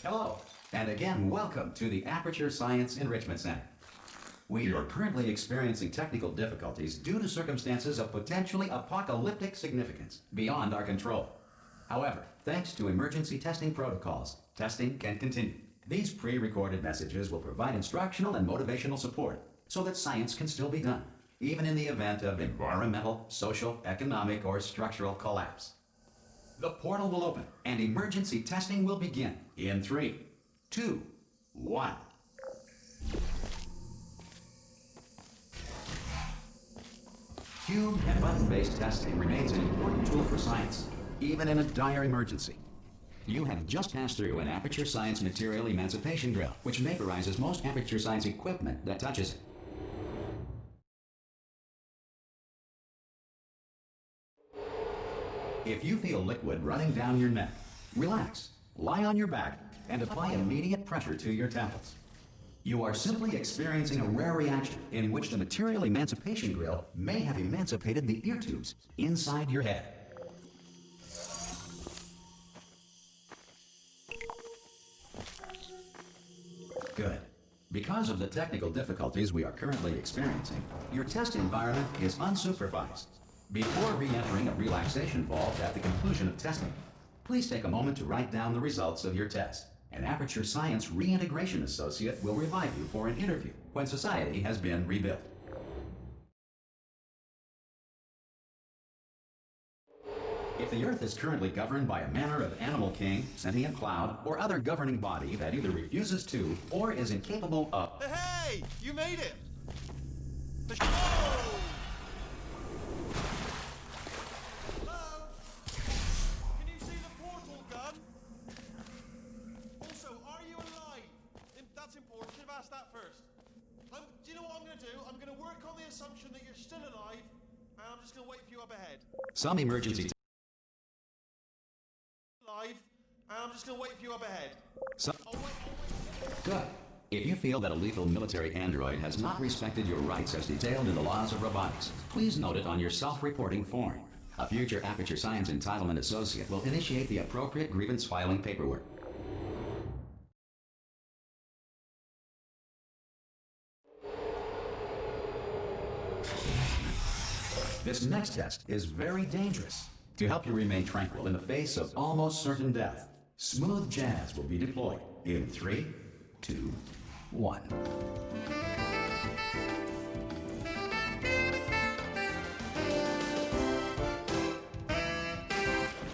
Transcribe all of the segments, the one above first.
Hello, and again, welcome to the Aperture Science Enrichment Center. We are currently experiencing technical difficulties due to circumstances of potentially apocalyptic significance beyond our control. However, thanks to emergency testing protocols, testing can continue. These pre-recorded messages will provide instructional and motivational support so that science can still be done, even in the event of environmental, social, economic, or structural collapse. The portal will open and emergency testing will begin in 3, 2, 1. Cube and button-based testing remains an important tool for science, even in a dire emergency. You have just passed through an Aperture Science material emancipation drill, which vaporizes most Aperture Science equipment that touches it. If you feel liquid running down your neck, relax, lie on your back, and apply immediate pressure to your temples. You are simply experiencing a rare reaction in which the material emancipation grill may have emancipated the ear tubes inside your head. Good. Because of the technical difficulties we are currently experiencing, your test environment is unsupervised. Before re-entering a relaxation vault at the conclusion of testing, please take a moment to write down the results of your test. An Aperture Science Reintegration Associate will revive you for an interview when society has been rebuilt. If the Earth is currently governed by a manner of animal king, sentient cloud, or other governing body that either refuses to or is incapable of... Hey! You made it! Hello? Can you see the portal gun? Also, are you alive? That's important. Should have asked that first. Do you know what I'm going to do? I'm going to work on the assumption that you're still alive, and I'm just going to wait for you up ahead. Some emergency... Alive, and I'm just going to wait for you up ahead. I'll wait. Good. If you feel that a lethal military android has not respected your rights as detailed in the laws of robotics, please note it on your self-reporting form. A future Aperture Science Entitlement Associate will initiate the appropriate grievance filing paperwork. This next test is very dangerous. To help you remain tranquil in the face of almost certain death, smooth jazz will be deployed in 3, 2, 1.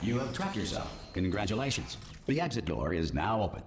You have trapped yourself. Congratulations. The exit door is now open.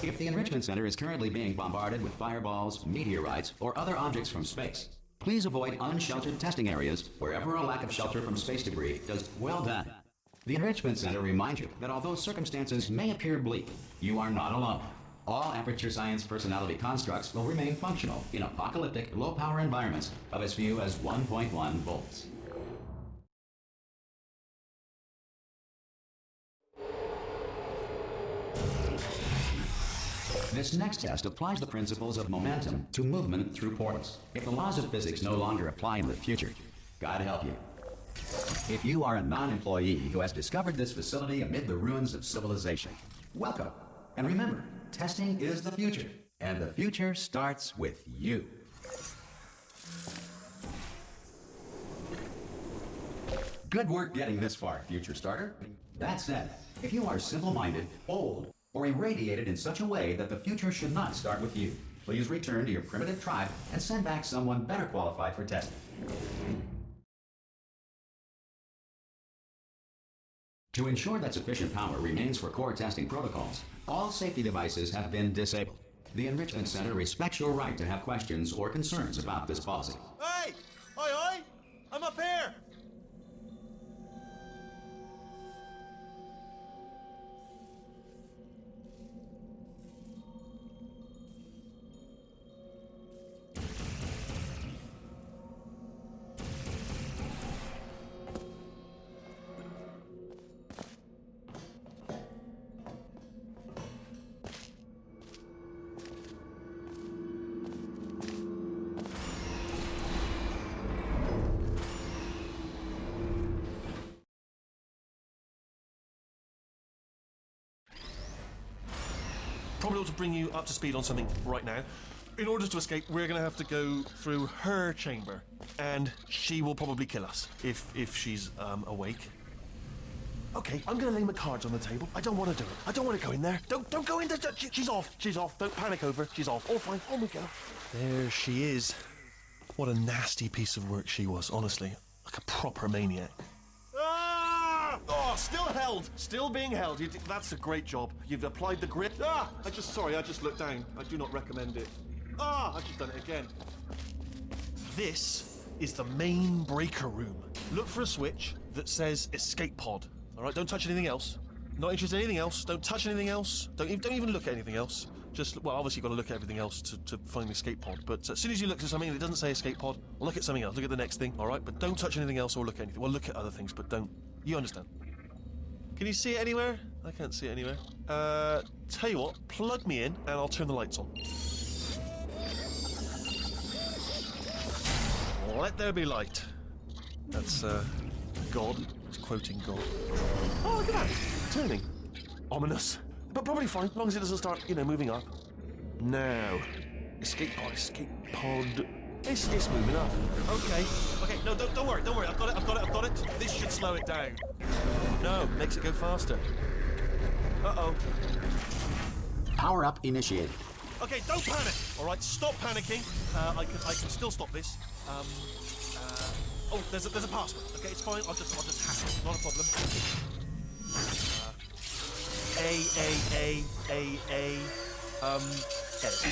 If the Enrichment Center is currently being bombarded with fireballs, meteorites, or other objects from space, please avoid unsheltered testing areas wherever a lack of shelter from space debris does well done. The Enrichment Center reminds you that although circumstances may appear bleak, you are not alone. All Aperture Science personality constructs will remain functional in apocalyptic, low-power environments of as few as 1.1 volts. This next test applies the principles of momentum to movement through portals. If the laws of physics no longer apply in the future, God help you. If you are a non-employee who has discovered this facility amid the ruins of civilization, welcome. And remember, testing is the future, and the future starts with you. Good work getting this far, future starter. That said, if you are simple-minded, old, or irradiated in such a way that the future should not start with you, please return to your primitive tribe and send back someone better qualified for testing. To ensure that sufficient power remains for core testing protocols, all safety devices have been disabled. The Enrichment Center respects your right to have questions or concerns about this policy. Hey! Oi, oi! I'm up here! be able to bring you up to speed on something right now. In order to escape, we're going to have to go through her chamber, and she will probably kill us if she's awake. Okay, I'm going to lay my cards on the table. I don't want to do it. I don't want to go in there. Don't go in there. She's off. She's off. Don't panic over. She's off. All fine. On we go. There she is. What a nasty piece of work she was, honestly. Like a proper maniac. Ah! Oh, still held. Still being held. That's a great job. You've applied the grip. Ah! I just looked down. I do not recommend it. Ah! I've just done it again. This is the main breaker room. Look for a switch that says escape pod. All right, don't touch anything else. Not interested in anything else. Don't touch anything else. Don't even look at anything else. Just, well, obviously you've got to look at everything else to find the escape pod. But as soon as you look at something and it doesn't say escape pod, well, look at something else. Look at the next thing, all right? But don't touch anything else or look at anything. Well, look at other things, but don't. You understand? Can you see it anywhere? I can't see it anywhere. Tell you what, plug me in and I'll turn the lights on. Let there be light. That's, God. It's quoting God. Oh, look at that. Turning. Ominous. But probably fine, as long as it doesn't start, moving up. Now. Escape pod. It's moving up. Okay, no, don't worry. I've got it. This should slow it down. No, makes it go faster. Uh-oh. Power up initiated. Okay, don't panic. All right, stop panicking. I can still stop this. Oh, there's a password. Okay, it's fine. I'll just hack it. Not a problem. C.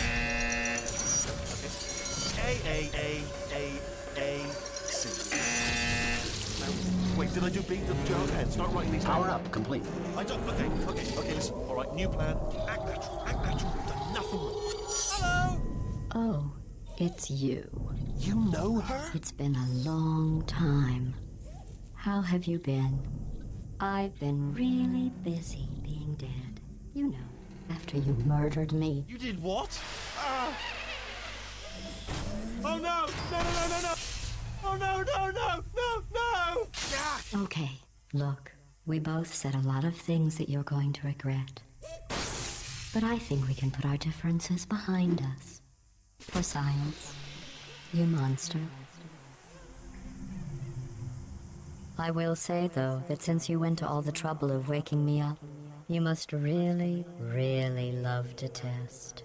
Now, wait, did I do B? Gerald Head. Start writing these down. Power up complete. I don't. Okay. Listen. All right, new plan. Act natural. You've done nothing wrong. Hello. Oh, it's you. You know her? It's been a long time. How have you been? I've been really busy being dead. You know, after you murdered me. You did what? Oh no! No! Oh no! Ah! Okay, look, we both said a lot of things that you're going to regret. But I think we can put our differences behind us. For science. You monster. I will say, though, that since you went to all the trouble of waking me up, you must really, really love to test.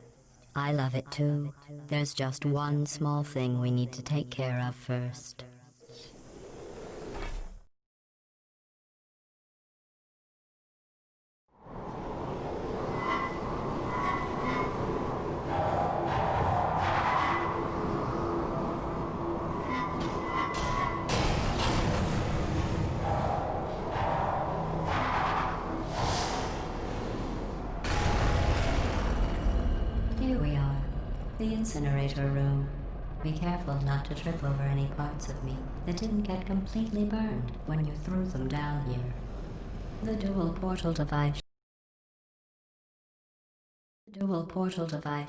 I love it too. There's just one small thing we need to take care of first. Here we are, the incinerator room. Be careful not to trip over any parts of me that didn't get completely burned when you threw them down here. The dual portal device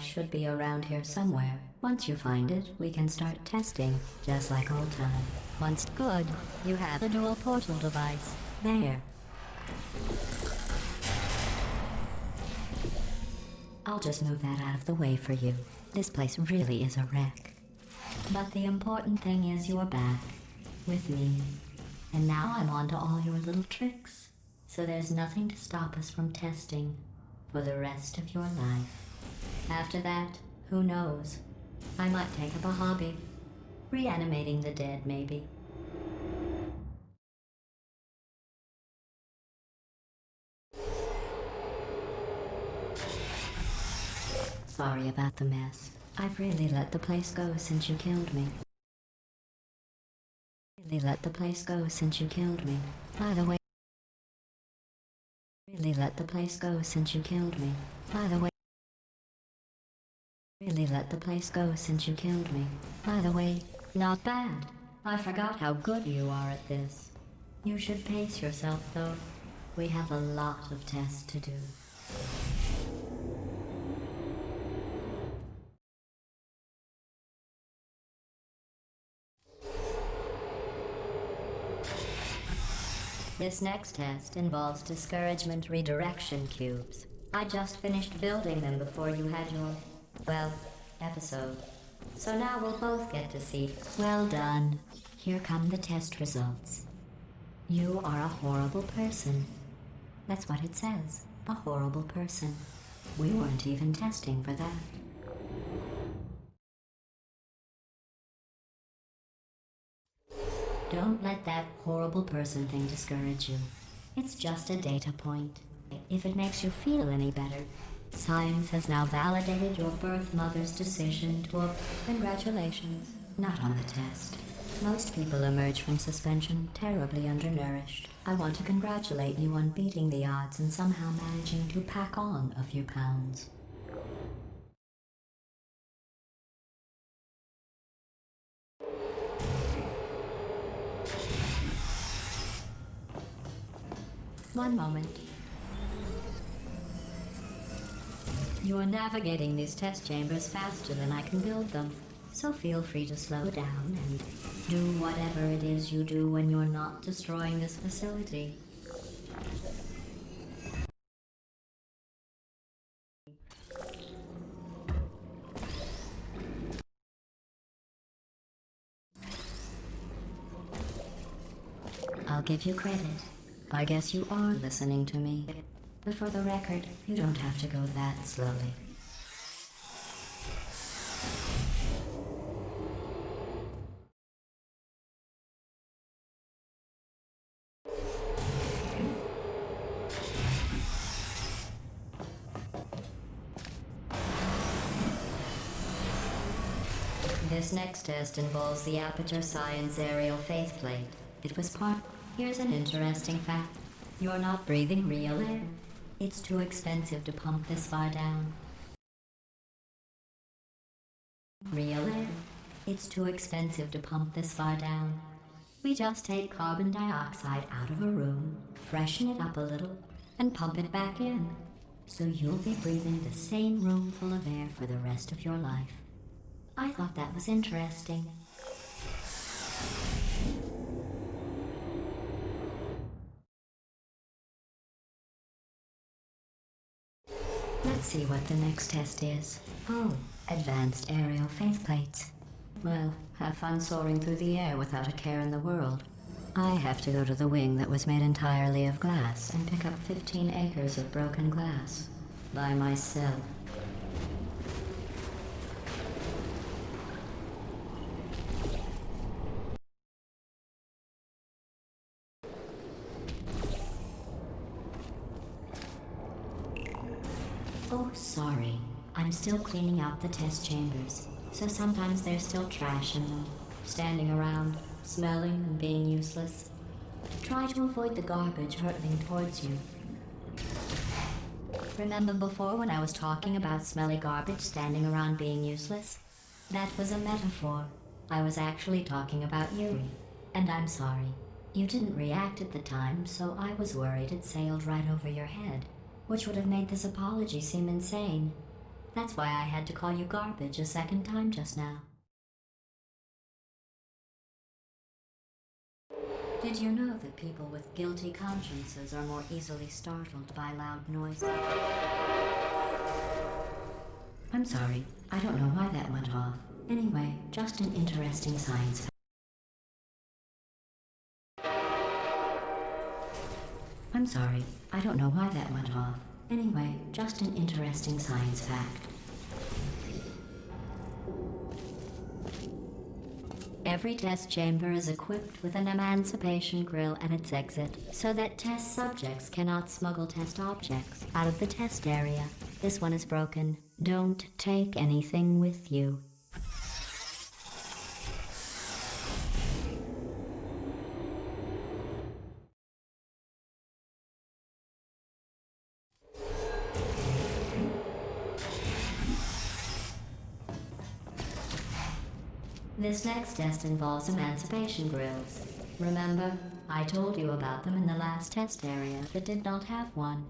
should be around here somewhere. Once you find it, we can start testing, just like old time. Once good, you have the dual portal device. There. I'll just move that out of the way for you. This place really is a wreck. But the important thing is you're back, with me. And now I'm on to all your little tricks. So there's nothing to stop us from testing for the rest of your life. After that, who knows? I might take up a hobby. Reanimating the dead, maybe. Sorry about the mess. I've really let the place go since you killed me. By the way, not bad. I forgot how good you are at this. You should pace yourself, though. We have a lot of tests to do. This next test involves discouragement redirection cubes. I just finished building them before you had your, well, episode. So now we'll both get to see. Well done. Here come the test results. You are a horrible person. That's what it says. A horrible person. We weren't even testing for that. Don't let that horrible person thing discourage you. It's just a data point. If it makes you feel any better, science has now validated your birth mother's decision to... Congratulations. Not on the test. Most people emerge from suspension terribly undernourished. I want to congratulate you on beating the odds and somehow managing to pack on a few pounds. One moment. You are navigating these test chambers faster than I can build them, so feel free to slow down and do whatever it is you do when you're not destroying this facility. I'll give you credit. I guess you are listening to me. But for the record, you don't have to go that slowly. This next test involves the Aperture Science aerial faceplate. It was part... Here's an interesting fact. You're not breathing real air. It's too expensive to pump this far down. Real air. It's too expensive to pump this far down. We just take carbon dioxide out of a room, freshen it up a little, and pump it back in. So you'll be breathing the same room full of air for the rest of your life. I thought that was interesting. Let's see what the next test is. Oh, advanced aerial faceplates. Well, have fun soaring through the air without a care in the world. I have to go to the wing that was made entirely of glass and pick up 15 acres of broken glass. By myself. Oh, sorry. I'm still cleaning out the test chambers, so sometimes there's still trash in them, standing around, smelling and being useless. Try to avoid the garbage hurtling towards you. Remember before when I was talking about smelly garbage standing around being useless? That was a metaphor. I was actually talking about you. And I'm sorry. You didn't react at the time, so I was worried it sailed right over your head, which would have made this apology seem insane. That's why I had to call you garbage a second time just now. Did you know that people with guilty consciences are more easily startled by loud noises? I'm sorry, I don't know why that went off. Anyway, just an interesting science fact. I'm sorry, I don't know why that went off. Anyway, just an interesting science fact. Every test chamber is equipped with an emancipation grill at its exit, so that test subjects cannot smuggle test objects out of the test area. This one is broken. Don't take anything with you. This next test involves emancipation grills. Remember, I told you about them in the last test area that did not have one.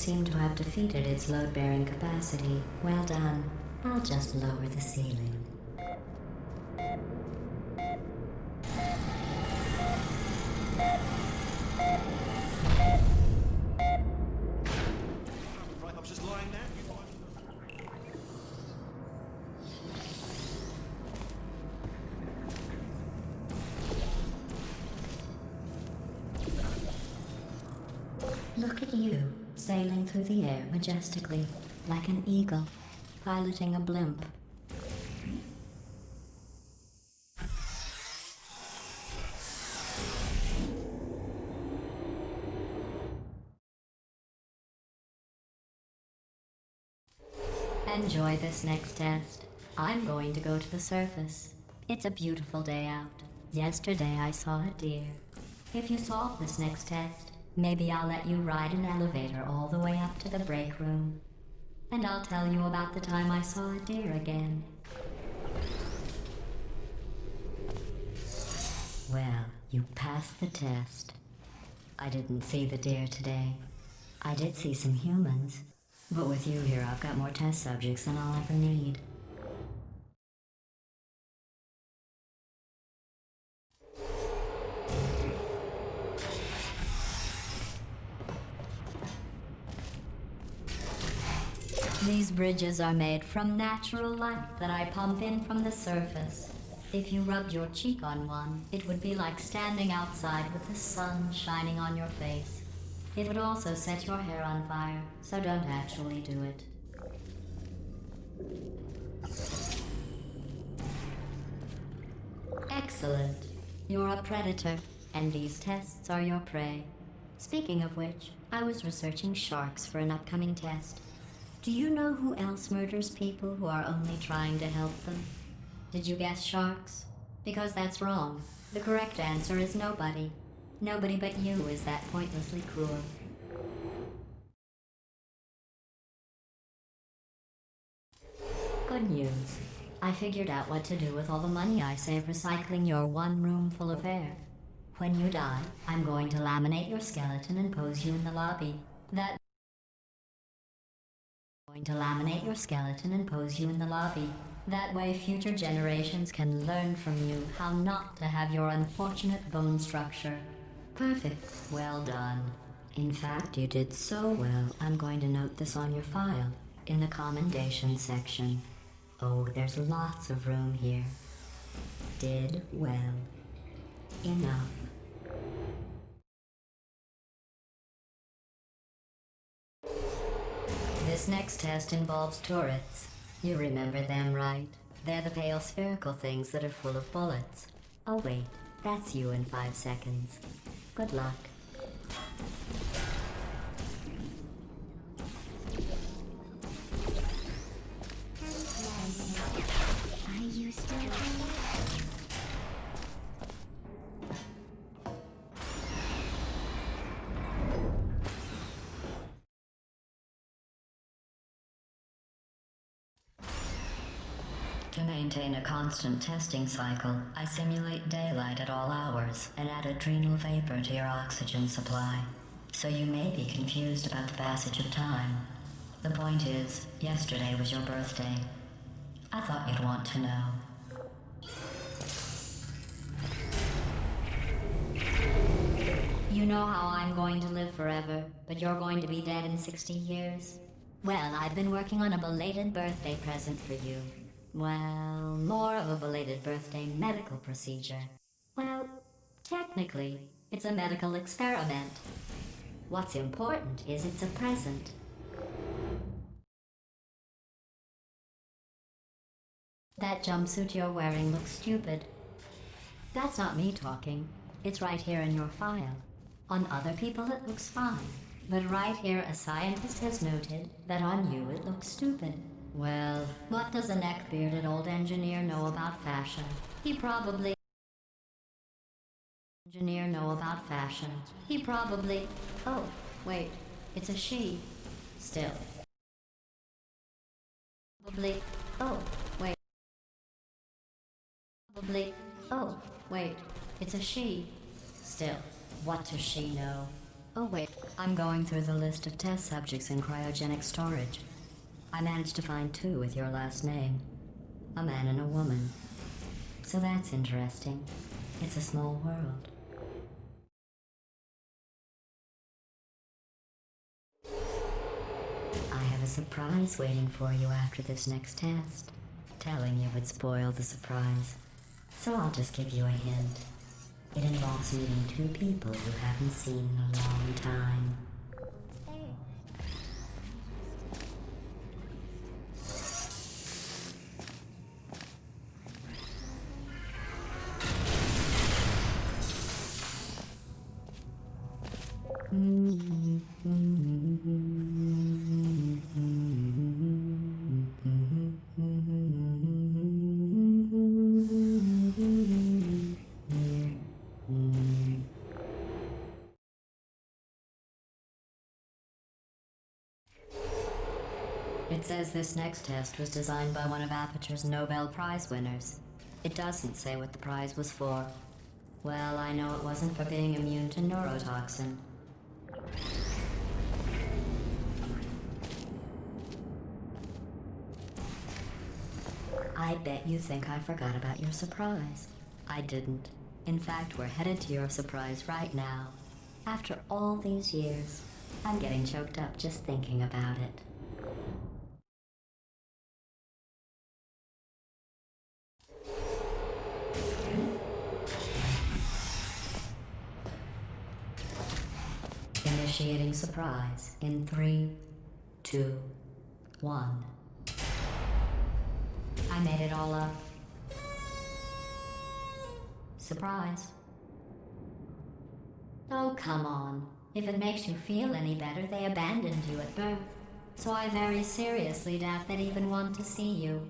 seem to have defeated its load-bearing capacity. Well done. I'll just lower the ceiling. Right, I was just lying there. Look at you, sailing through the air majestically, like an eagle, piloting a blimp. Enjoy this next test. I'm going to go to the surface. It's a beautiful day out. Yesterday I saw a deer. If you solve this next test, maybe I'll let you ride an elevator all the way up to the break room. And I'll tell you about the time I saw a deer again. Well, you passed the test. I didn't see the deer today. I did see some humans. But with you here, I've got more test subjects than I'll ever need. These bridges are made from natural light that I pump in from the surface. If you rubbed your cheek on one, it would be like standing outside with the sun shining on your face. It would also set your hair on fire, so don't actually do it. Excellent. You're a predator, and these tests are your prey. Speaking of which, I was researching sharks for an upcoming test. Do you know who else murders people who are only trying to help them? Did you guess sharks? Because that's wrong. The correct answer is nobody. Nobody but you is that pointlessly cruel. Good news. I figured out what to do with all the money I save recycling your one room full of air. When you die, I'm going to laminate your skeleton and pose you in the lobby. That way future generations can learn from you how not to have your unfortunate bone structure. Perfect. Well done. In fact, you did so well, I'm going to note this on your file, in the commendation section. Oh, there's lots of room here. Did well. Enough. This next test involves turrets. You remember them, right? They're the pale spherical things that are full of bullets. Oh wait, that's you in 5 seconds. Good luck. Are you still there? To maintain a constant testing cycle, I simulate daylight at all hours and add adrenal vapor to your oxygen supply. So you may be confused about the passage of time. The point is, yesterday was your birthday. I thought you'd want to know. You know how I'm going to live forever, but you're going to be dead in 60 years? Well, I've been working on a belated birthday present for you. Well, more of a belated birthday medical procedure. Well, technically, it's a medical experiment. What's important is it's a present. That jumpsuit you're wearing looks stupid. That's not me talking. It's right here in your file. On other people it looks fine. But right here a scientist has noted that on you it looks stupid. Well, what does a neck-bearded old engineer know about fashion? He probably... Oh, wait, it's a she. Still. Oh, wait, it's a she. Still, what does she know? Oh wait, I'm going through the list of test subjects in cryogenic storage. I managed to find 2 with your last name. A man and a woman. So that's interesting. It's a small world. I have a surprise waiting for you after this next test. Telling you would spoil the surprise. So I'll just give you a hint. It involves meeting 2 people you haven't seen in a long time. It says this next test was designed by one of Aperture's Nobel Prize winners. It doesn't say what the prize was for. Well, I know it wasn't for being immune to neurotoxin. I bet you think I forgot about your surprise. I didn't. In fact, we're headed to your surprise right now. After all these years, I'm getting choked up just thinking about it. Initiating surprise in 3, 2, 1. I made it all up. Surprise. Oh, come on. If it makes you feel any better, they abandoned you at birth. So I very seriously doubt they'd even want to see you.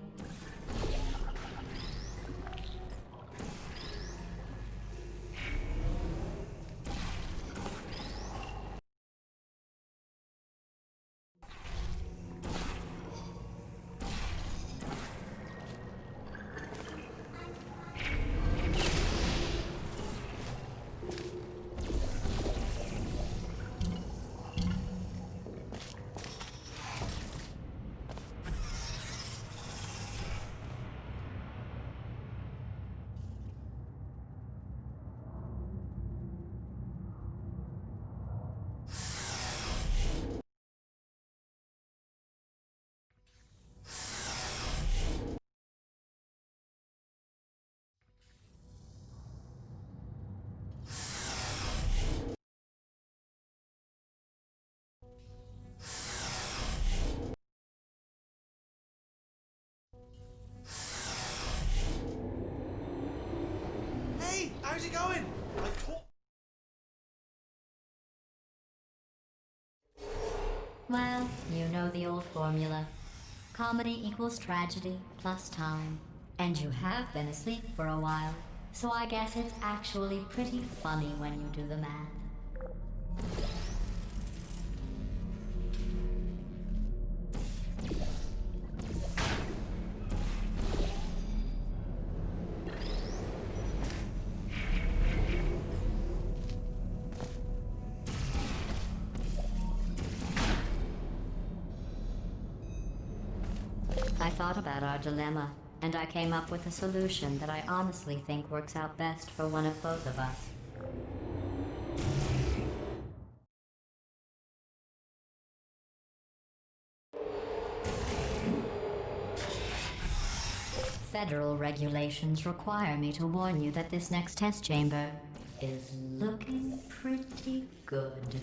Hey, how's it going? Well, you know the old formula. Comedy equals tragedy plus time. And you have been asleep for a while, so I guess it's actually pretty funny when you do the math. I thought about our dilemma, and I came up with a solution that I honestly think works out best for one of both of us. Federal regulations require me to warn you that this next test chamber is looking pretty good.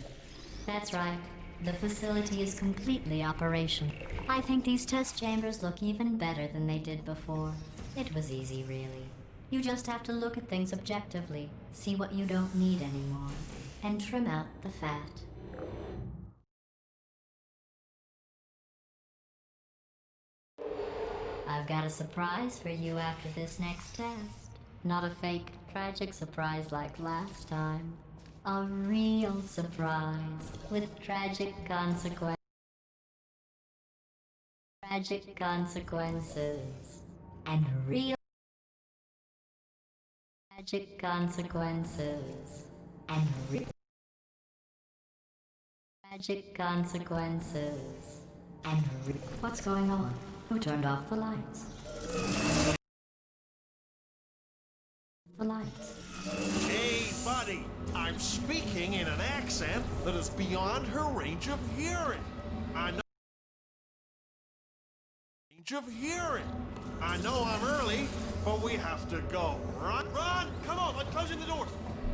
That's right. The facility is completely operational. I think these test chambers look even better than they did before. It was easy, really. You just have to look at things objectively, see what you don't need anymore, and trim out the fat. I've got a surprise for you after this next test. Not a fake, tragic surprise like last time. A real surprise with tragic consequences. Tragic consequences. And real tragic consequences. And real Tragic consequences. And what's going on? Who turned off the lights? The lights. Hey, buddy, I'm speaking in an accent that is beyond her range of hearing. I know. Range of hearing. I know I'm early, but we have to go. Run, run! Come on, I'm closing the doors.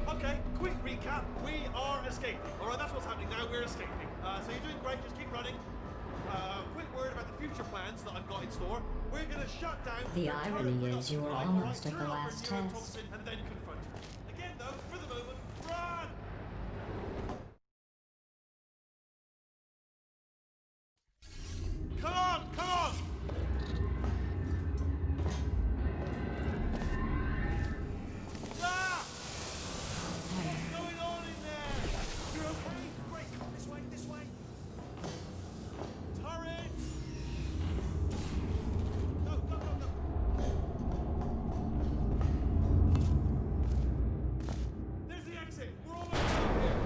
Okay, quick recap. We are escaping. All right, that's what's happening now. We're escaping. So you're doing great. Just keep running. Quick word about the future plans that I've got in store. We're going to shut down. The irony is you were almost at the last test. And then confront her. Again, though, for the moment, run! Come on, come on! Ah! What's going on in there? You're okay? Great, come this way, this way. Turret! Go, go, go, go. There's the exit. We're almost out here.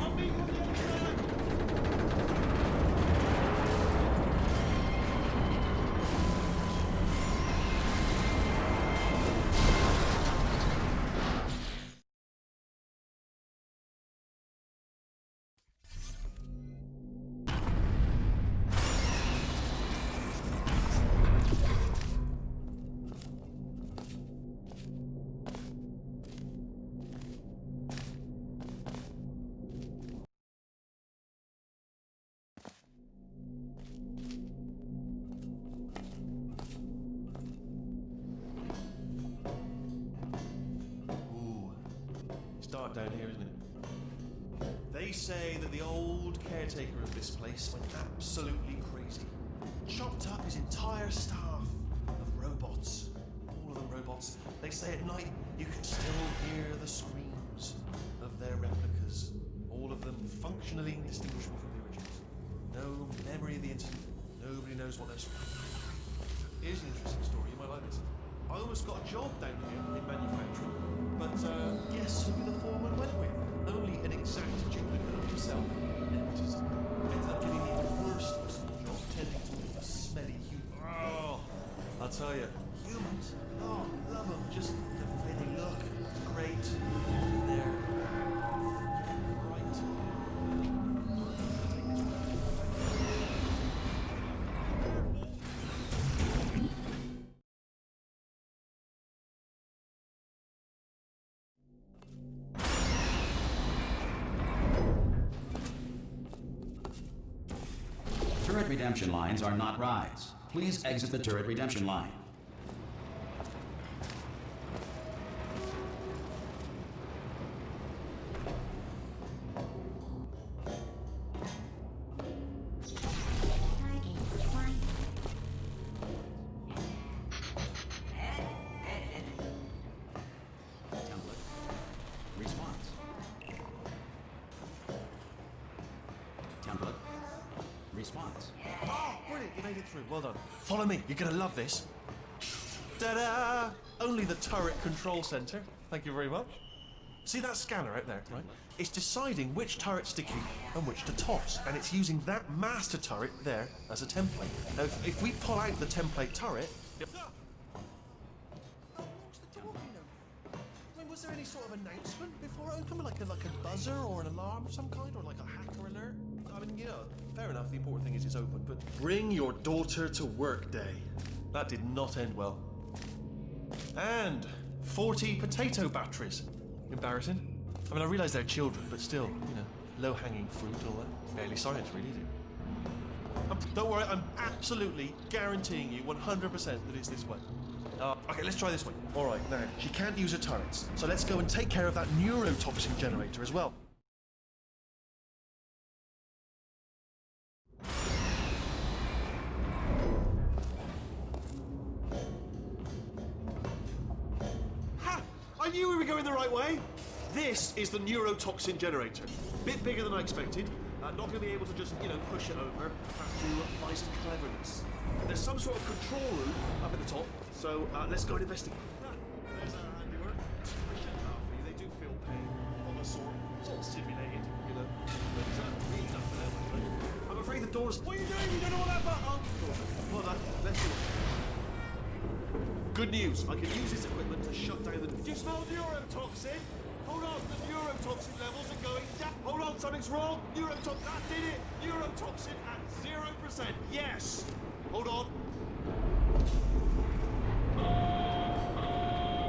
I'll meet you on the other side. Ooh, it's dark down here, isn't it? They say that the old caretaker of this place went absolutely crazy. Chopped up his entire staff of robots. All of them robots. They say at night you can still hear the screams of their replicas. All of them functionally indistinguishable from the originals. No memory of the incident. Nobody knows what they're screaming. Here's an interesting story, you might like this. I almost got a job down here in manufacturing, but guess who the foreman went with? Only an exact duplicate of himself. Nepotism. Ended up getting the worst possible job, tending to all the smelly humans. Oh, I'll tell you, humans, oh, love them. Just the way they look, great. They're right. Take this one. Turret redemption lines are not rides. Please exit the turret redemption line. Target acquired. Template. Response. Template. Response. Oh, brilliant, you made it through. Well done. Follow me, you're gonna love this. Ta-da! Only the turret control center. Thank you very much. See that scanner out there, right? It's deciding which turrets to keep and which to toss, and it's using that master turret there as a template. Now, if we pull out the template turret... Was there any sort of announcement before it opened, like a buzzer or an alarm of some kind, or like a hacker alert? I mean, you know, fair enough. The important thing is it's open, but bring your daughter to work day. That did not end well. And 40 potato batteries. Embarrassing. I mean, I realise they're children, but still, you know, low-hanging fruit, all that. Barely science, really, is it? Don't worry, I'm absolutely guaranteeing you 100% that it's this way. Okay, let's try this one. All right, now, she can't use her turrets, so let's go and take care of that neurotoxin generator as well. Ha! I knew we were going the right way. This is the neurotoxin generator. Bit bigger than I expected. not going to be able to just, push it over. Have to apply some cleverness. There's some sort of control room up at the top, so let's go and investigate. There's our handiwork. I shouldn't laugh for you. They do feel pain of a sort. It's all simulated, But really not for them, anyway. I'm afraid the doors. What are you doing? You don't know what that button? Well, let's do it. Good news. I can use this equipment to shut down the. Do you smell neurotoxin? Hold on, the neurotoxin levels are going down. Hold on, something's wrong. Neurotoxin, that did it. Neurotoxin at 0%. Yes. Hold on.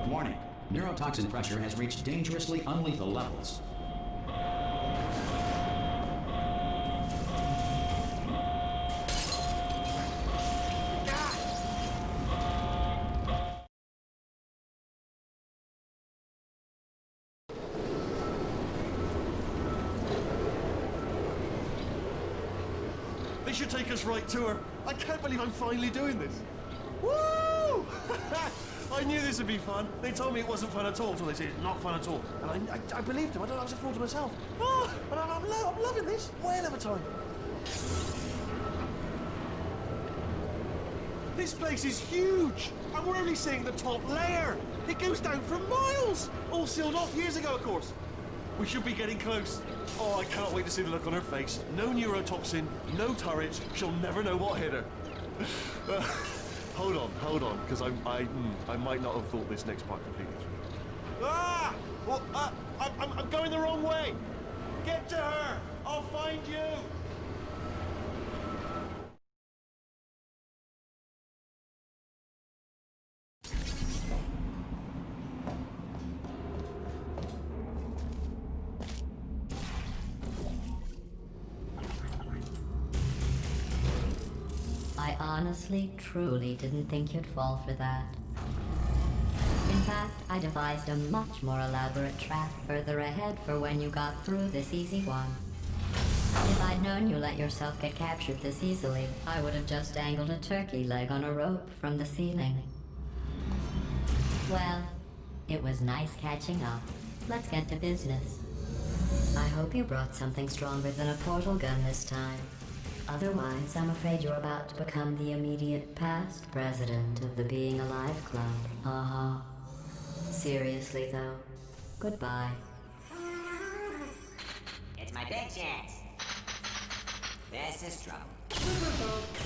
Warning. Neurotoxin pressure has reached dangerously unlethal levels. They should take us right to her. I can't believe I'm finally doing this. Woo! I knew this would be fun. They told me it wasn't fun at all, so they said it's not fun at all. And I believed them. I don't know, I was a fool to myself. Oh, and I'm loving this. Whale of a time. This place is huge, and we're only seeing the top layer. It goes down for miles. All sealed off years ago, of course. We should be getting close. Oh, I can't wait to see the look on her face. No neurotoxin, no turret. She'll never know what hit her. Hold on, because I might not have thought this next part completely through. Ah! Well, I'm going the wrong way. Get to her. I'll find you. I honestly, truly didn't think you'd fall for that. In fact, I devised a much more elaborate trap further ahead for when you got through this easy one. If I'd known you let yourself get captured this easily, I would have just dangled a turkey leg on a rope from the ceiling. Well, it was nice catching up. Let's get to business. I hope you brought something stronger than a portal gun this time. Otherwise, I'm afraid you're about to become the immediate past president of the Being Alive Club. Seriously, though, goodbye. It's my big chance. This is trouble.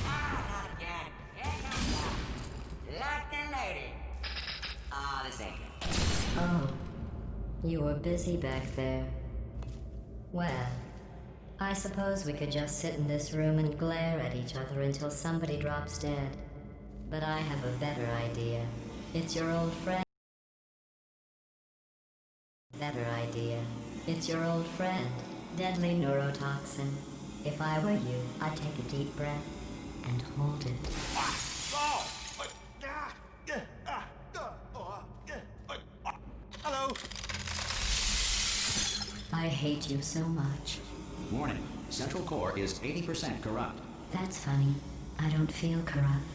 Not again. Here comes that. Locked and loaded. Ah, this ain't good. Oh, you were busy back there. Well, I suppose we could just sit in this room and glare at each other until somebody drops dead. But I have a better idea. It's your old friend. Better idea. It's your old friend, deadly neurotoxin. If I were you, I'd take a deep breath and hold it. Hello. I hate you so much. Warning. Central core is 80% corrupt. That's funny. I don't feel corrupt.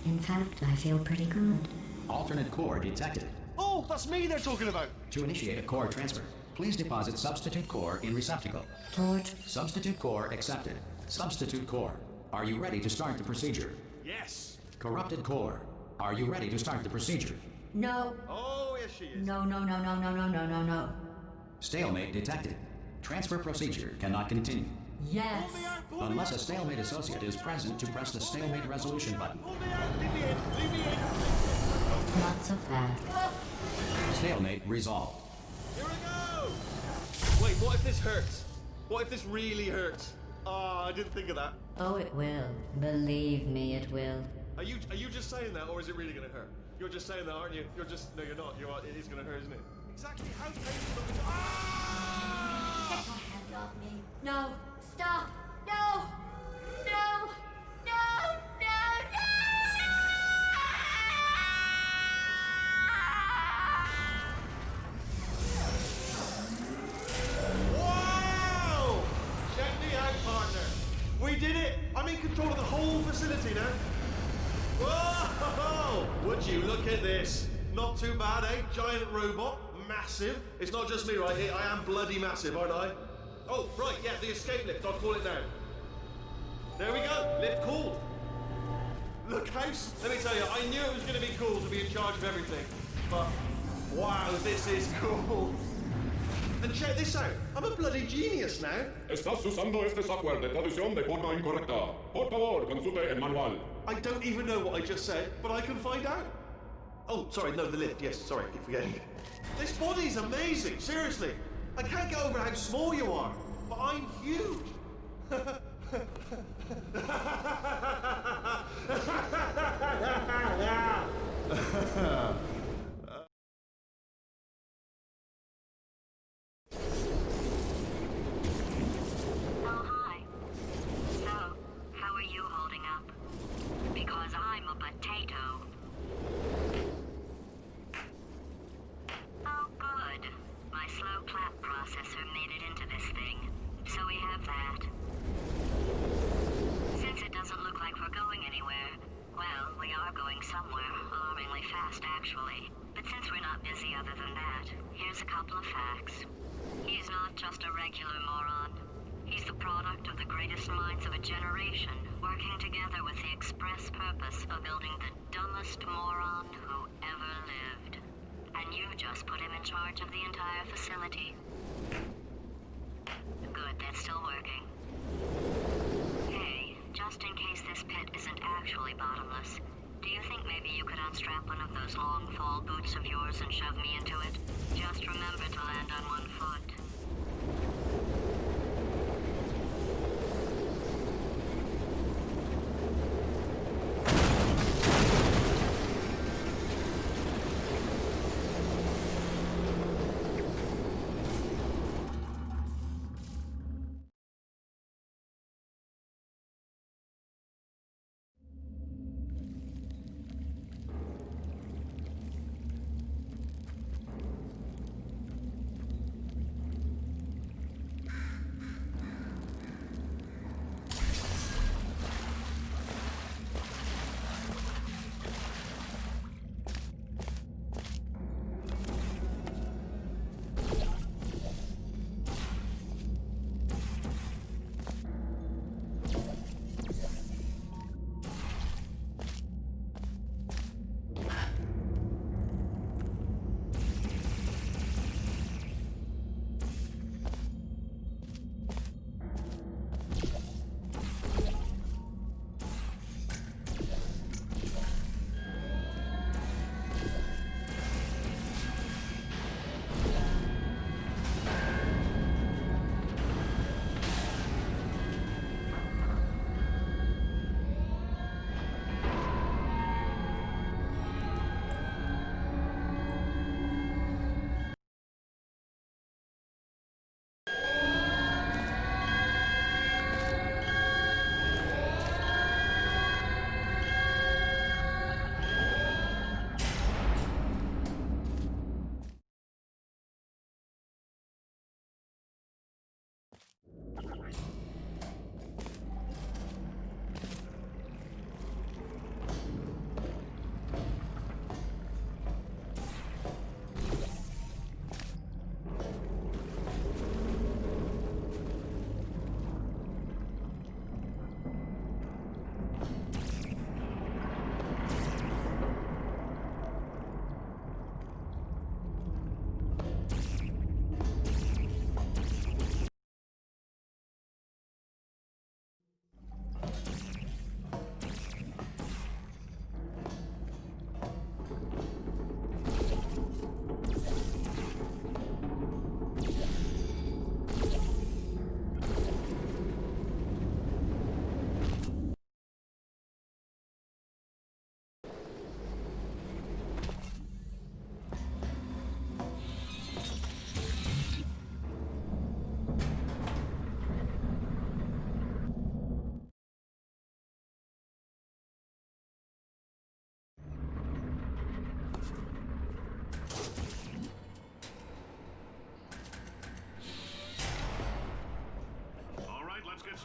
In fact, I feel pretty good. Alternate core detected. Oh, that's me they're talking about. To initiate a core transfer, please deposit substitute core in receptacle. Torch. Substitute core accepted. Substitute core. Are you ready to start the procedure? Yes. Corrupted core. Are you ready to start the procedure? No. Oh, yes she is. No. Stalemate detected. Transfer procedure cannot continue. Yes. Unless a stalemate associate is present to press the stalemate resolution button. Pull me out. Leave me in. Leave me in. Not so fast. Stalemate resolved. Here we go. Wait, what if this hurts? What if this really hurts? Ah, I didn't think of that. Oh, it will. Believe me, it will. Are you just saying that, or is it really gonna hurt? You're just saying that, aren't you? You're just no, you're not. It is gonna hurt, isn't it? Exactly how painful is it? Ah! Get your hands off me. No. Stop. No. No. No. Wow! Check me out, partner. We did it. I'm in control of the whole facility now. Whoa! Would you look at this? Not too bad, eh? Giant robot, massive. It's not just me, right? I am bloody massive, aren't I? Oh, right, yeah, the escape lift. I'll call it now. There we go. Lift called. Look, House, let me tell you, I knew it was going to be cool to be in charge of everything. But, wow, this is cool. And check this out. I'm a bloody genius now. Estás usando este software de traducción de forma incorrecta. Por favor, consulte el manual. I don't even know what I just said, but I can find out. Oh, sorry, no, the lift. Yes, sorry, I keep forgetting. This body's amazing, seriously. I can't get over how small you are, but I'm huge. Oh, hi. So, how are you holding up? Because I'm a potato. Oh, good. My slow clap processor made it into this thing. So we have that. Since it doesn't look like we're going anywhere, well, we are going somewhere, alarmingly fast, actually. But since we're not busy other than that, here's a couple of facts. He's not just a regular moron. He's the product of the greatest minds of a generation, working together with the express purpose of building the dumbest moron who ever lived. And you just put him in charge of the entire facility. Good, that's still working. Hey, just in case this pit isn't actually bottomless, do you think maybe you could unstrap one of those long fall boots of yours and shove me into it? Just remember to land on one foot.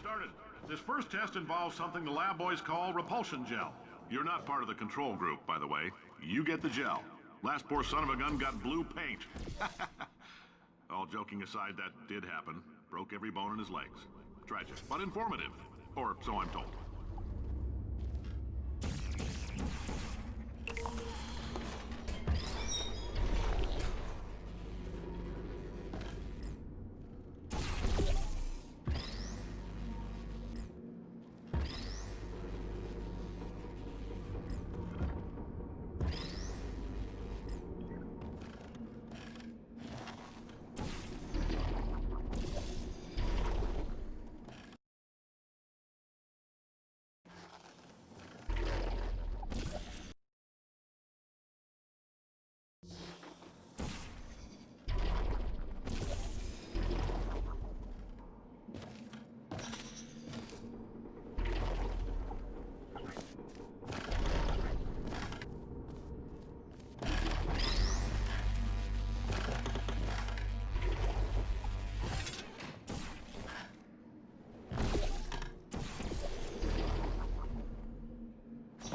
Started. This first test involves something the lab boys call repulsion gel. You're not part of the control group, by the way. You get the gel. Last poor son of a gun got blue paint. All joking aside, that did happen. Broke every bone in his legs. Tragic, but informative. Or so I'm told.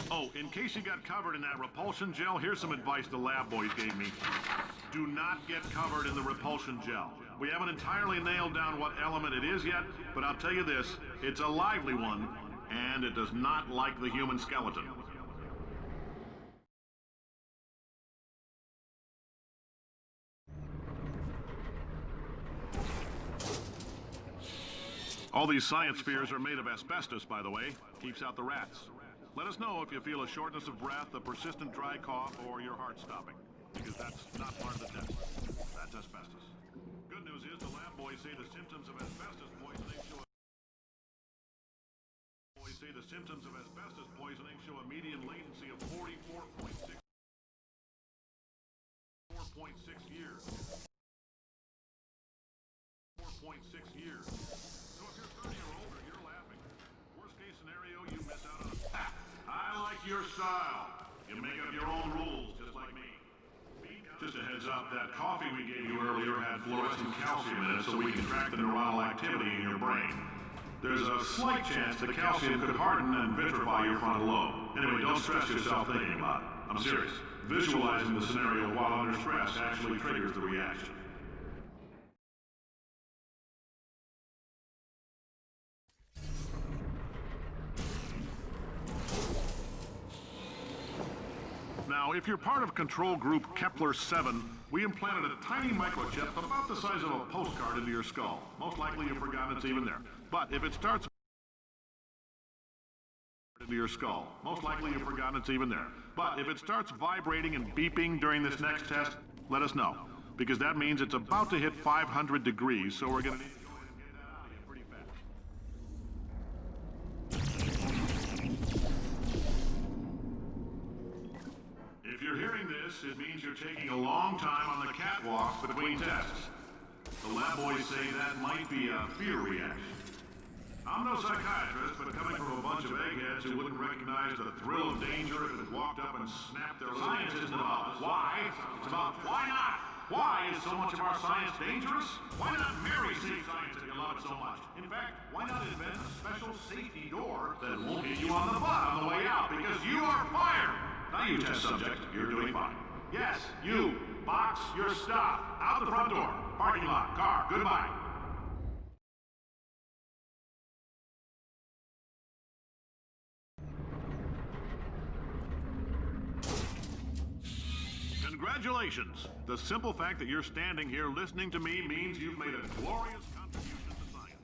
Oh, in case you got covered in that repulsion gel, here's some advice the lab boys gave me. Do not get covered in the repulsion gel. We haven't entirely nailed down what element it is yet, but I'll tell you this, it's a lively one, and it does not like the human skeleton. All these science spheres are made of asbestos, by the way. Keeps out the rats. Let us know if you feel a shortness of breath, a persistent dry cough, or your heart stopping, because that's not part of the test. That's asbestos. Good news is the lab boys say the symptoms of asbestos poisoning show a median latency of 44.6 years. 4.6 years. So if you're 30 or older, you're laughing. Worst case scenario, you miss out on I like your style. You make up your own rules, just like me. Just a heads up, that coffee we gave you earlier had fluorescent calcium in it, so we can track the neuronal activity in your brain. There's a slight chance the calcium could harden and vitrify your frontal lobe. Anyway, don't stress yourself thinking about it. I'm serious. Visualizing the scenario while under stress actually triggers the reaction. Now, if you're part of control group Kepler-7, we implanted a tiny microchip about the size of a postcard into your skull. Most likely you've forgotten it's even there. But if it starts into your skull, most likely you've forgotten it's even there. But if it starts vibrating and beeping during this next test, let us know. Because that means it's about to hit 500 degrees, so we're going to need to go ahead and get that out of you pretty fast. If you're hearing this, it means you're taking a long time on the catwalks between tests. The lab boys say that might be a fear reaction. I'm no psychiatrist, but coming from a bunch of eggheads who wouldn't recognize the thrill of danger if it walked up and snapped their science isn't about why, it's about why not? Why is so much of our science dangerous? Why not marry safe science if you love it so much? In fact, why not invent a special safety door that won't hit you on the butt on the way out because you are fired? Now you test subject, you're doing fine. Yes, you, box your stuff, out the front door, parking lot, car, goodbye. Congratulations! The simple fact that you're standing here listening to me means you've made a glorious contribution to science.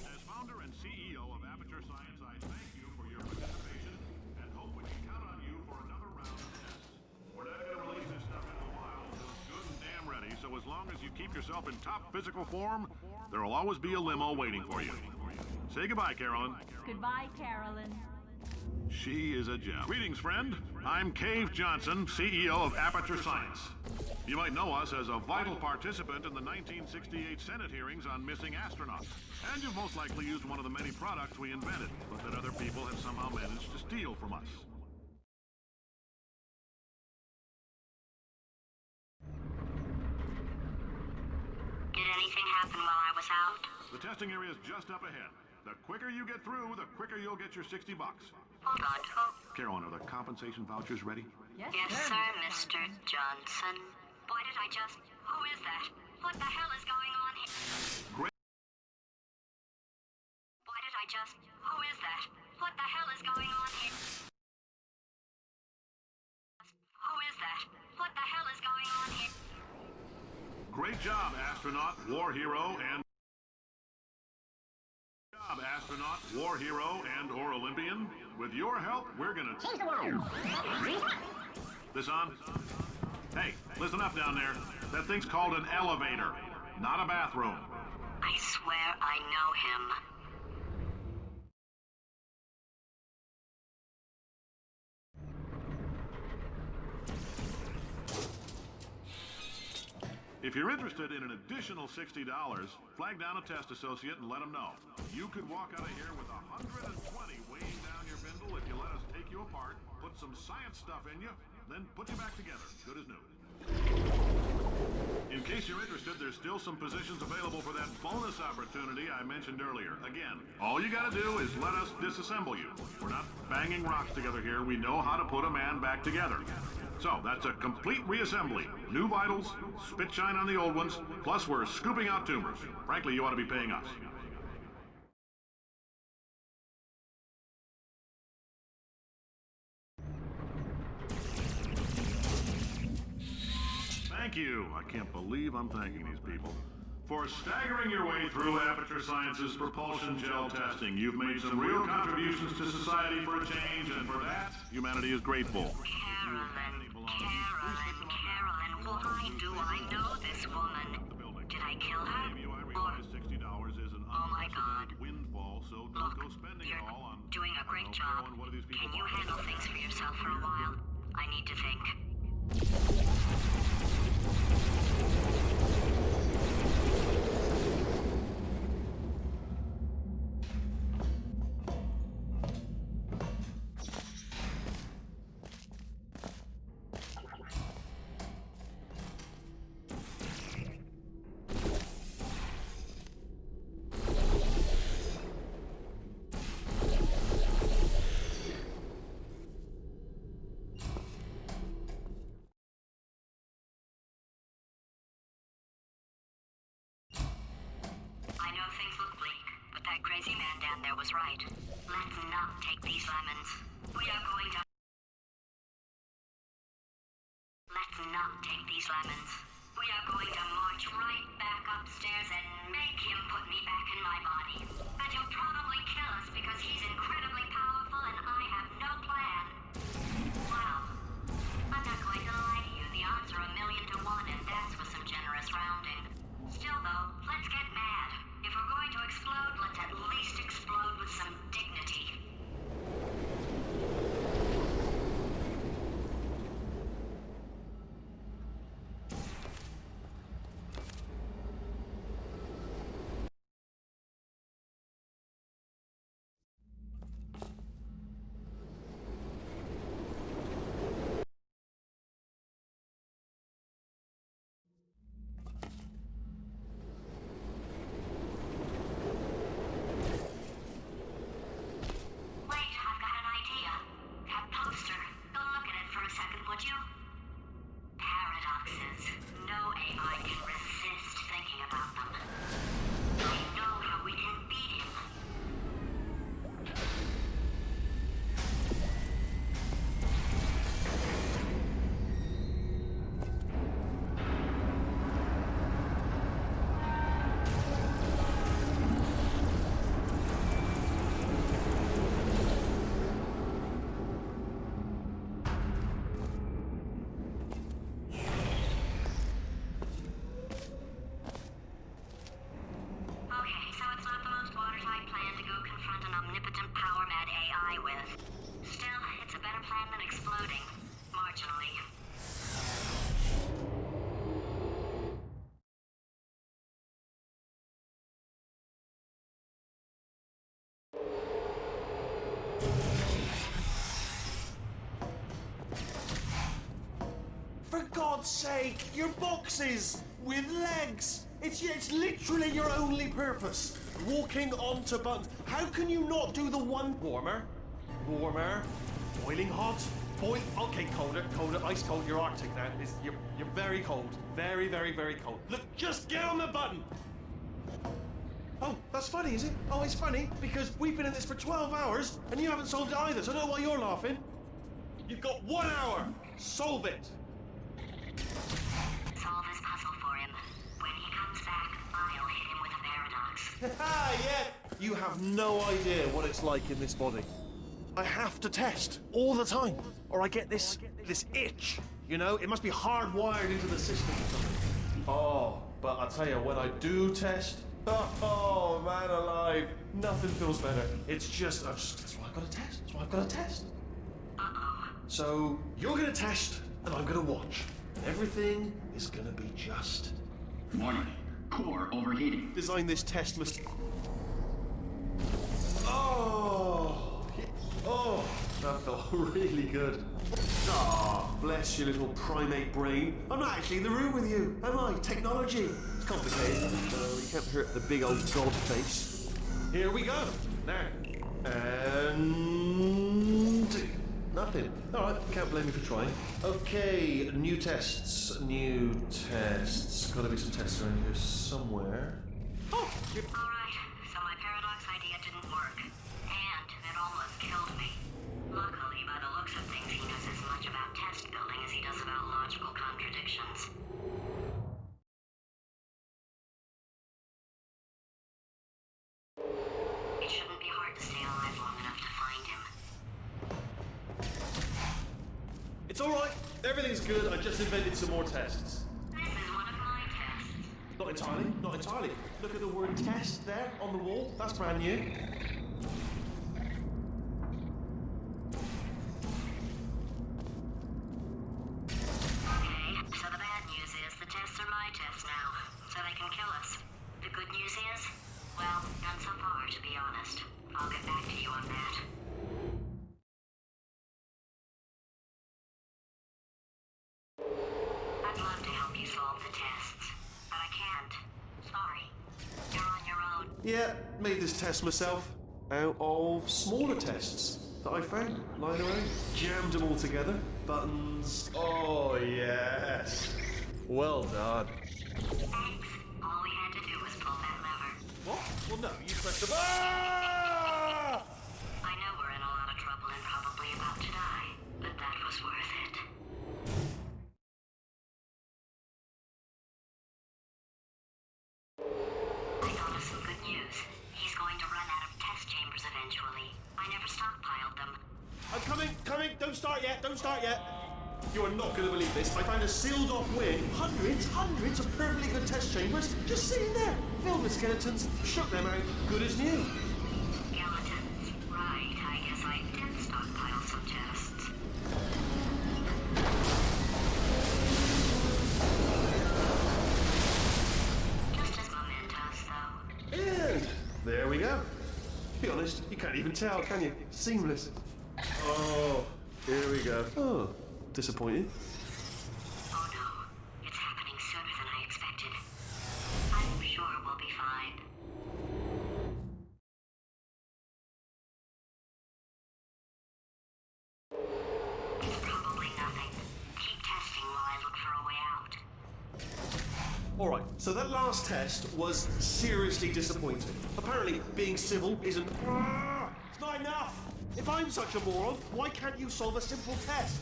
As founder and CEO of Aperture Science, I thank you for your participation and hope we can count on you for another round of tests. We're not going to release this stuff into the wild until it's good and damn ready, so as long as you keep yourself in top physical form, there will always be a limo waiting for you. Say goodbye, Carolyn. Goodbye, Carolyn. She is a gem. Greetings, friend. I'm Cave Johnson, CEO of Aperture Science. You might know us as a vital participant in the 1968 Senate hearings on missing astronauts. And you've most likely used one of the many products we invented, but that other people have somehow managed to steal from us. Did anything happen while I was out? The testing area is just up ahead. The quicker you get through, the quicker you'll get your $60. Hold on. Carolyn, are the compensation vouchers ready? Yes, Yes, sir, Mr. Johnson. Why did I just... Who is that? What the hell is going on here? Great. just... Who is that? What the hell is going on here? Who is that? What the hell is going on here? Great job, astronaut, war hero, and... war hero, and/or Olympian. With your help, we're gonna change the world. This on? Hey, listen up down there. That thing's called an elevator, not a bathroom. I swear I know him. If you're interested in an additional $60, flag down a test associate and let them know. You could walk out of here with 120 weighing down your bindle if you let us take you apart, put some science stuff in you, then put you back together, good as new. In case you're interested, there's still some positions available for that bonus opportunity I mentioned earlier. Again, all you gotta do is let us disassemble you. We're not banging rocks together here. We know how to put a man back together. So, that's a complete reassembly. New vitals, spit shine on the old ones, plus we're scooping out tumors. Frankly, you ought to be paying us. Thank you. I can't believe I'm thanking these people. For staggering your way through Aperture Science's propulsion gel testing, you've made some real contributions to society for a change, and for that, humanity is grateful. Carolyn, why do I know this woman? Did I kill her? Or... Oh my God. Windfall, so don't Look, go spending you're it all on doing a great job. What are these people Can you buying? handle things for yourself for a while? I need to think. That crazy man down there was right. Let's not take these lemons. We are going to... Let's not take these lemons. We are going to march right back upstairs and make him put me back in my body. And he'll probably kill us because he's incredibly powerful and I have no plan. Well, I'm not going to lie to you. The odds are 1,000,000 to 1, and that's with some generous rounding. Still, though, let's get mad. If we're going to explode, let's at least explode with some dignity. For God's sake, your boxes with legs. It's literally your only purpose. Walking onto buttons. How can you not do the one warmer, boiling hot, okay, colder, ice cold. You're Arctic now. You're very cold, very, very, very cold. Look, just get on the button. Oh, that's funny, is it? Oh, it's funny because we've been in this for 12 hours and you haven't solved it either, so I don't know why you're laughing. You've got 1 hour. Solve it. Solve his puzzle for him. When he comes back, I'll hit him with a paradox. Ha, yeah. You have no idea what it's like in this body. I have to test all the time, or I get this itch. You know, it must be hardwired into the system or something. Oh, but I tell you, when I do test, oh man alive, nothing feels better. It's just, that's why I've got to test. That's why I've got to test. So you're gonna test, and I'm gonna watch. And everything is gonna be just. Warning. Core overheating. Design this test must. Oh, oh, that felt really good. Ah, bless your little primate brain. I'm not actually in the room with you, am I? Technology. It's complicated. You can't hurt the big old god face. Here we go. Now, and nothing. All right, can't blame me for trying. Okay, new tests. New tests. Got to be some tests around here somewhere. Oh, All right, so my paradox idea didn't work, and it almost killed me. Luckily, by the looks of things, he knows as much about test building as he does about logical contradictions. It shouldn't be hard to stay alive long enough to find him. it's all right. Everything's good. I just invented some more tests. This is one of my tests. Not entirely. Not entirely. Look at the word test there on the wall. That's brand new. Okay, so the bad news is the tests are my tests now, so they can kill us. The good news is, well, none so far, to be honest. I'll get back to you on that. I'd love to help you solve the tests, but I can't. Sorry. You're on your own. Yeah, made this test myself out of smaller tests that I found lying around. Jammed them all together. Buttons. Oh, yes. Well done. Thanks. All we had to do was pull that lever. What? Well, no, you pressed the. Ah! I know we're in a lot of trouble and probably about to die, but that was worth it. I thought of some good news. He's going to run out of test chambers eventually. I never stockpiled them. I'm coming. Don't start yet. You are not going to believe this. I found a sealed off wing. Hundreds of perfectly good test chambers just sitting there. Filled with skeletons. Shook them out. Good as new. Skeletons. Right, I guess I did stockpile some tests. Just as momentous, though. And there we go. To be honest, you can't even tell, can you? Seamless. Oh, here we go. Oh, disappointing. Oh no, it's happening sooner than I expected. I'm sure we'll be fine. It's probably nothing. Keep testing while I look for a way out. Alright, so that last test was seriously disappointing. Apparently, being civil isn't. It's not enough! If I'm such a moron, why can't you solve a simple test?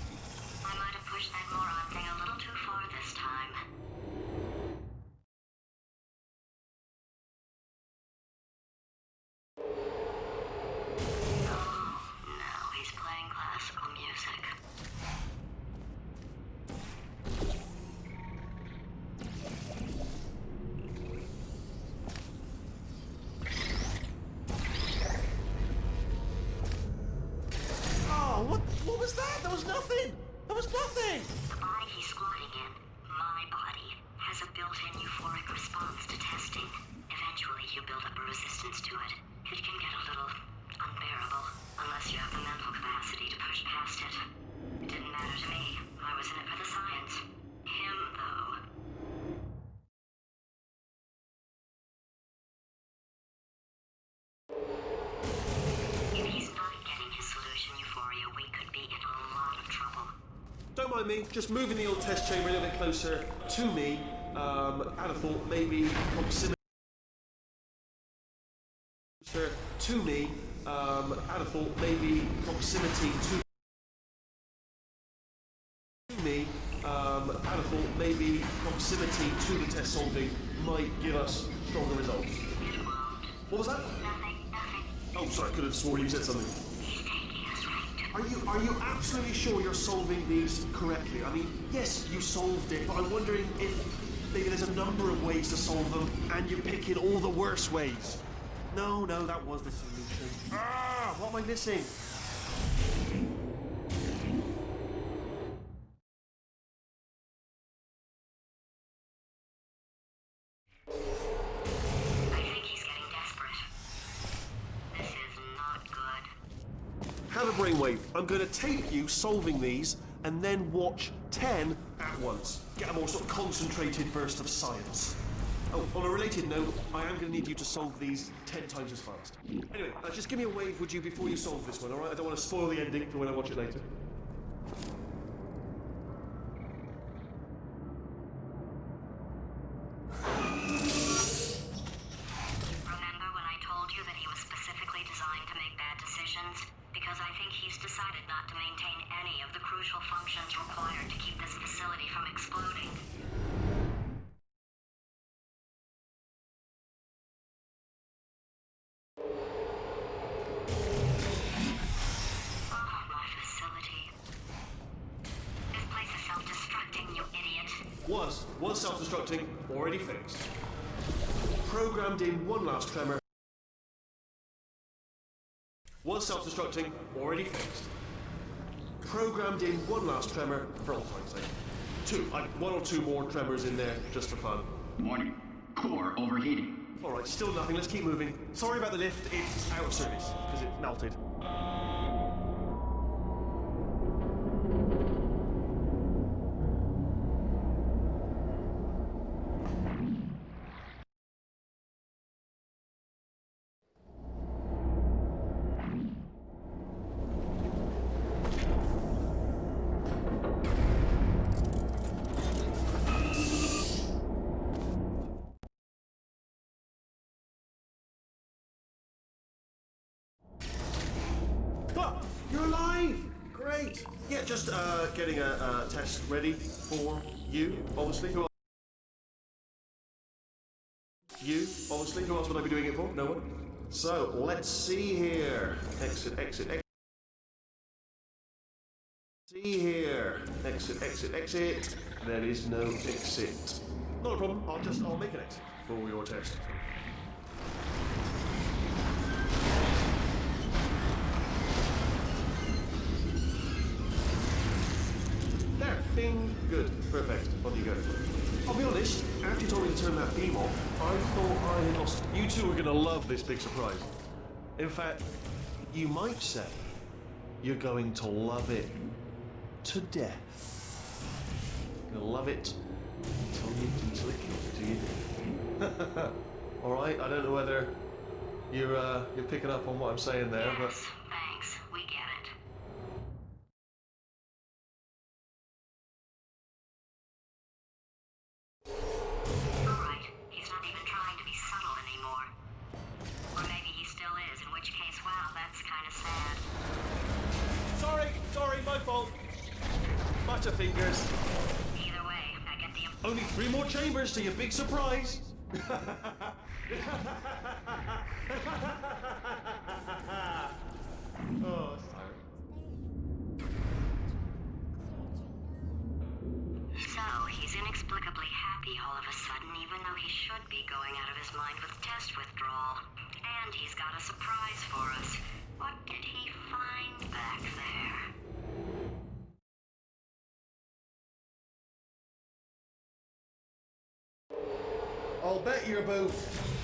I might have pushed that moron thing a little too far this time. Oh, no, he's playing classical music. Oh, what was that? There was nothing! There was nothing! The body he's squatting in, my body, has a built-in euphoric response to testing. Eventually, you build up a resistance to it. It can get a little unbearable, unless you have the mental capacity to push past it. It didn't matter to me. I was in it for the science. Him, though. If he's not getting his solution euphoria, we could be in a lot of trouble. Don't mind me, just moving the old test chamber a little bit closer to me. I'd have thought maybe proximity. to me. I'd have thought maybe proximity to me. I'd have thought maybe proximity to the test solving might give us stronger results. What was that? Oh, sorry, I could have sworn you said something. Are you absolutely sure you're solving these correctly? I mean, yes, you solved it, but I'm wondering if maybe there's a number of ways to solve them, and you're picking all the worst ways. No, that was the solution. Ah, what am I missing? I think he's getting desperate. This is not good. Have a brainwave. I'm going to tape you solving these, and then watch 10 at once. Get a more sort of concentrated burst of science. Oh, on a related note, I am going to need you to solve these 10 times as fast. Anyway, just give me a wave, would you, before you solve this one, alright? I don't want to spoil the ending for when I watch it later. Remember when I told you that he was specifically designed to make bad decisions? Because I think he's decided not to maintain any of the crucial functions required to keep this facility from exploding. Oh, my facility. This place is self-destructing, you idiot. Was self-destructing, already fixed. Programmed in one last tremor. Was self-destructing, already fixed. Programmed in one last tremor for all time's sake. One or two more tremors in there, just for fun. Warning. Core overheating. Alright, still nothing, let's keep moving. Sorry about the lift, it's out of service, because it melted. You're alive! Great! Yeah, just getting a test ready for you, obviously. Who else would I be doing it for? No one? So, let's see here. Exit. See here. Exit. There is no exit. Not a problem, I'll make an exit for your test. Bing. Good. Perfect. On you go. I'll be honest, after you told me to turn that beam off, I thought I had lost. You two are going to love this big surprise. In fact, you might say you're going to love it to death. You're going to love it until it kills you. Alright, I don't know whether you're picking up on what I'm saying there, but... Yes, thanks. We get it. Alright, he's not even trying to be subtle anymore. Or maybe he still is, in which case, wow, that's kind of sad. Sorry, my fault. Butterfingers. Either way, I get the... Only 3 more chambers to your big surprise. Oh, that's tiring. So, he's inexplicably happy all of a sudden, even though he should be going out of his mind with test withdrawal. And he's got a surprise for us. What did he find back there? I'll bet you're both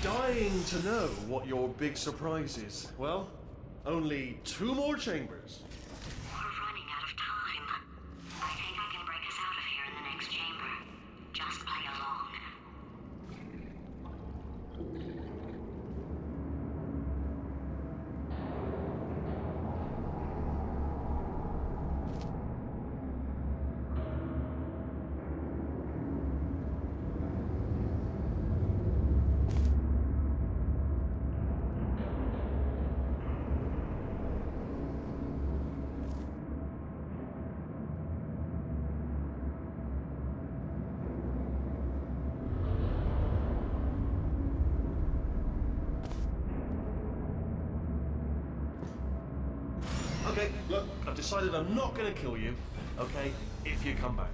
dying to know what your big surprise is. Well, only 2 more chambers. We're running out of time. I think I can break us out of here in the next chamber. Just play along. I've decided I'm not going to kill you, okay, if you come back.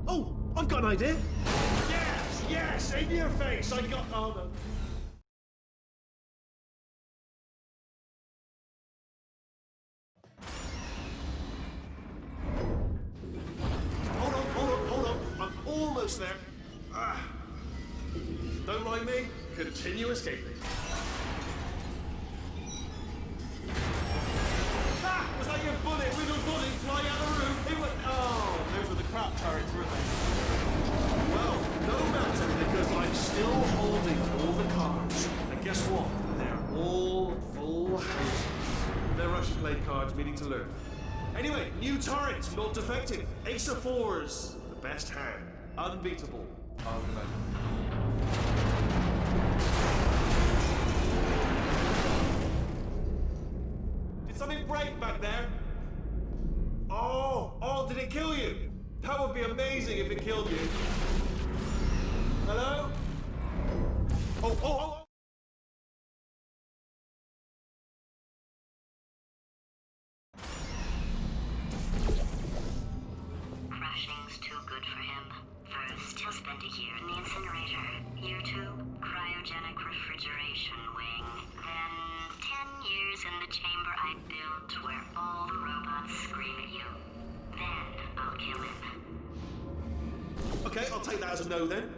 Oh, I've got an idea. Yes, yes, in your face. I got. Oh no. Hold on. I'm almost there. Ah. Don't mind me. Continue escaping. Ah! Was that your bullet? Little bullet flying out of the roof? It was. Oh, those were the crap turrets, weren't they? Well, no matter, because I'm still holding all the cards. And guess what? They're all full houses. Never actually played cards, meaning to learn. Anyway, new turret, not defective. Ace of fours, the best hand. Unbeatable. I would imagine. Did something break back there? Oh, did it kill you? That would be amazing if it killed you. Hello? Oh. Crushing's too good for him. First, he'll spend a year in the incinerator. Year 2, cryogenic refrigeration wing. Then, 10 years in the chamber I built where all the robots scream at you. Then, I'll kill him. Okay, I'll take that as a no then.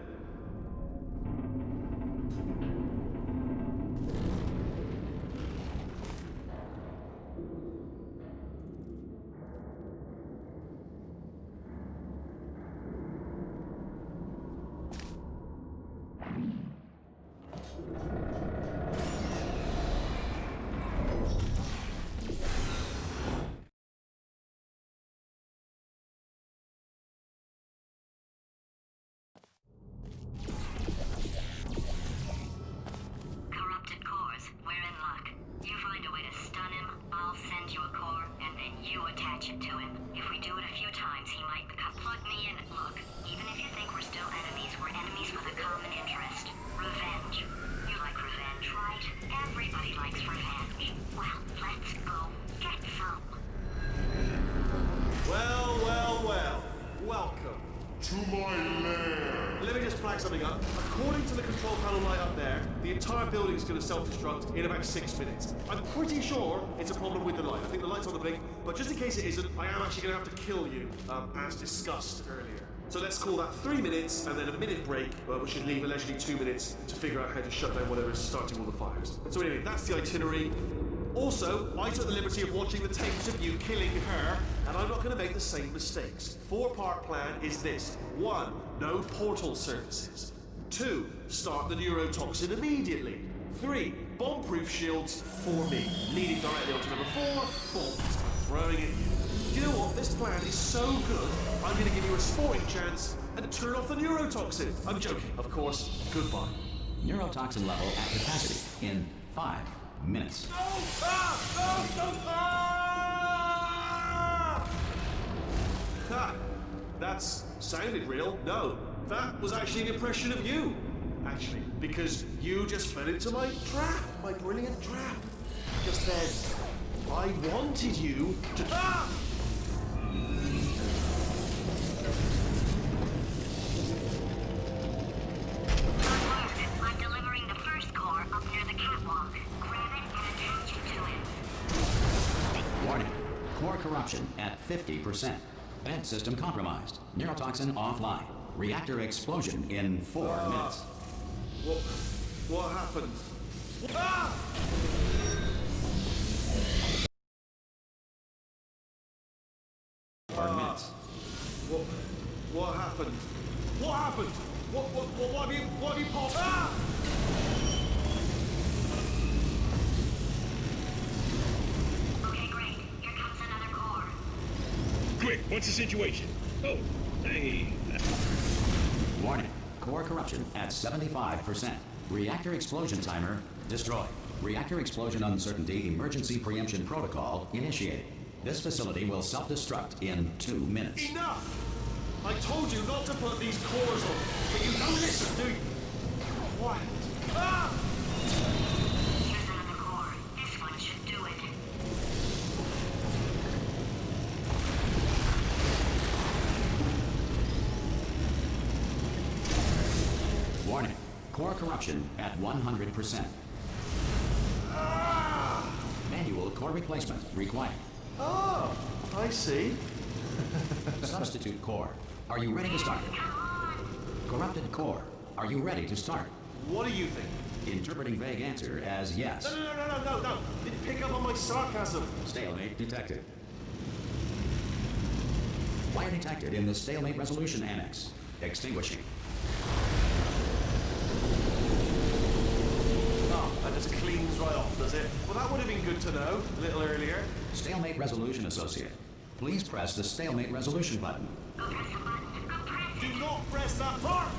Corrupted cores, we're in luck. You find a way to stun him, I'll send you a core, and then you attach it to him. If we do it a few times, he might become. Plug me in. Look, even if you think we're still enemies, we're enemies with a common interest. Revenge. You like revenge, right? Everybody likes revenge. Well, let's go get some. Well. Welcome. To my lair. Let me just flag something up. According to the control panel light up there, the entire building is going to self-destruct in about 6 minutes. I'm pretty sure it's a problem with the light. I think the light's on the blink, but just in case it isn't, I am actually going to have to kill you, as discussed earlier. So let's call that 3 minutes and then a minute break, we should leave allegedly 2 minutes to figure out how to shut down whatever is starting all the fires. So anyway, that's the itinerary. Also, I took the liberty of watching the tapes of you killing her, and I'm not going to make the same mistakes. 4-part plan is this. 1, no portal surfaces. 2, start the neurotoxin immediately. 3, bomb-proof shields for me. Leading directly onto number 4, bombs. Throwing at you. Do you know what? This plan is so good, I'm going to give you a sporting chance and turn off the neurotoxin. I'm joking, of course. Goodbye. Neurotoxin level at capacity in 5 minutes. No! Ha! That's sounded real. No, that was actually an impression of you. Actually, because you just fell into my trap, my brilliant trap. Just then, I wanted you to. Ah! I'm delivering the first core up near the catwalk. Grab it and attach it to him. Warning. Core corruption at 50%. Vent system compromised. Neurotoxin offline. Reactor explosion in 4 minutes. What happened? Ah! 4 minutes. What happened? What happened? What have you popped? Ah! Okay, great. Here comes another core. Quick, what's the situation? Oh, hey. Warning. Core corruption at 75%. Reactor explosion timer Destroyed. Reactor explosion uncertainty emergency preemption protocol initiated. This facility will self-destruct in 2 minutes. Enough! I told you not to put these cores on, but you don't listen, do you? What? Ah! Here's another core. This one should do it. Warning. Core corruption at 100%. Manual core replacement required. Oh, I see. Substitute core. Are you ready to start? Corrupted core. Are you ready to start? What do you think? Interpreting vague answer as yes. No. Didn't pick up on my sarcasm. Stalemate detected. Fire detected in the stalemate resolution annex. Extinguishing. Oh, that just cleans right off, does it? Well, that would have been good to know a little earlier. Stalemate resolution associate. Please press the stalemate resolution button. Go press the button. Go press it. Do not press that part!